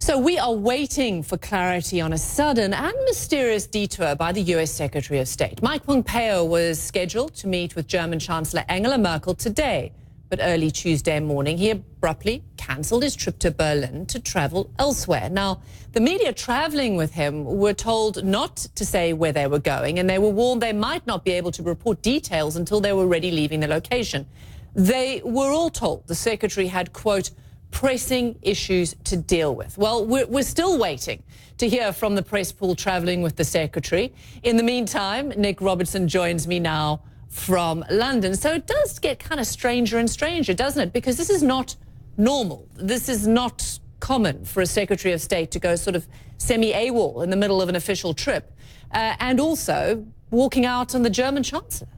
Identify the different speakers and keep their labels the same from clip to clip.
Speaker 1: So we are waiting for clarity on a sudden and mysterious detour by the U.S. Secretary of State. Mike Pompeo was scheduled to meet with German Chancellor Angela Merkel today, but early Tuesday morning he abruptly cancelled his trip to Berlin to travel elsewhere. Now, the media traveling with him were told not to say where they were going, and they were warned they might not be able to report details until they were ready leaving the location. They were all told the secretary had, quote, pressing issues to deal with. Well, we're still waiting to hear from the press pool traveling with the secretary. In the meantime, Nick Robertson joins me now from London. So it does get kind of stranger and stranger, doesn't it? Because this is not normal. This is not common for a Secretary of State to go sort of semi-AWOL in the middle of an official trip, and also walking out on the German Chancellor.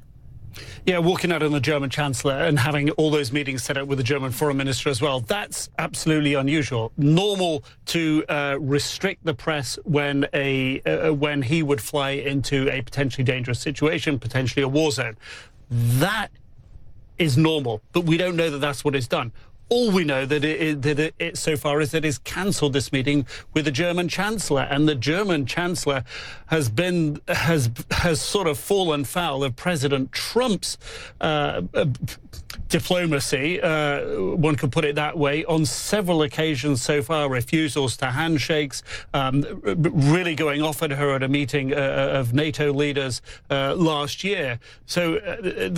Speaker 2: Yeah, walking out on the German Chancellor and having all those meetings set up with the German Foreign Minister as well. That's absolutely unusual. Normal to restrict the press when he would fly into a potentially dangerous situation, potentially a war zone. That is normal, but we don't know that that's what is done. All we know that it so far is that it's cancelled this meeting with the German Chancellor, and the German Chancellor has sort of fallen foul of President Trump's diplomacy, one could put it that way, on several occasions so far. Refusals to handshakes, really going off at her at a meeting of NATO leaders last year. So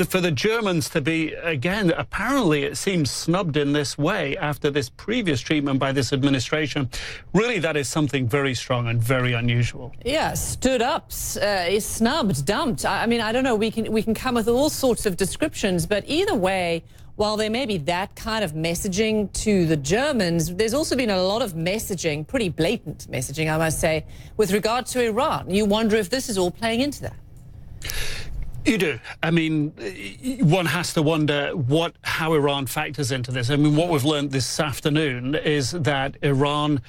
Speaker 2: for the Germans to be, again, apparently it seems snubbed in this way after this previous treatment by this administration, really that is something very strong and very unusual.
Speaker 1: Yeah, stood up, snubbed, dumped. I mean, I don't know, we can come with all sorts of descriptions, but either way, while there may be that kind of messaging to the Germans, there's also been a lot of messaging, pretty blatant messaging, I must say, with regard to Iran. You wonder if this is all playing into that.
Speaker 2: You do. I mean, one has to wonder how Iran factors into this. I mean, what we've learned this afternoon is that Iran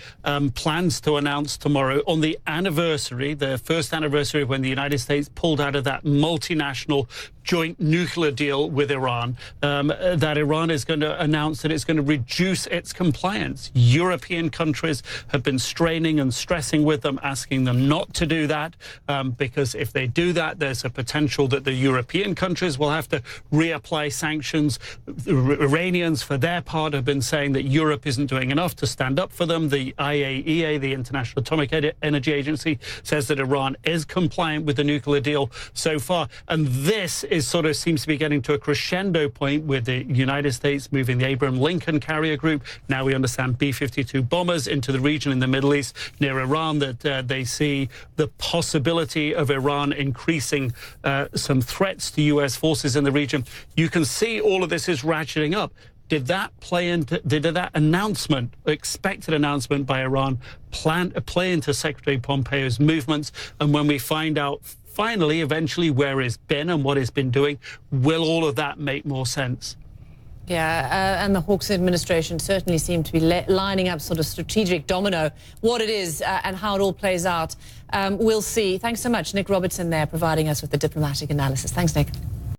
Speaker 2: plans to announce tomorrow, on the anniversary, the first anniversary when the United States pulled out of that multinational joint nuclear deal with Iran, that Iran is going to announce that it's going to reduce its compliance. European countries have been straining and stressing with them, asking them not to do that, because if they do that, there's a potential that the European countries will have to reapply sanctions. The Iranians, for their part, have been saying that Europe isn't doing enough to stand up for them. The IAEA, the International Atomic Energy Agency, says that Iran is compliant with the nuclear deal so far. And this is sort of seems to be getting to a crescendo point with the United States moving the Abraham Lincoln carrier group. Now we understand B-52 bombers into the region in the Middle East near Iran, that they see the possibility of Iran increasing some threats to U.S. forces in the region. You can see all of this is ratcheting up. Did that announcement, expected announcement by Iran, play into Secretary Pompeo's movements? And when we find out finally, eventually, where it's been and what it's been doing, will all of that make more sense?
Speaker 1: Yeah, and the Hawks administration certainly seem to be lining up sort of strategic domino, what it is and how it all plays out. We'll see. Thanks so much, Nick Robertson there, providing us with the diplomatic analysis. Thanks, Nick.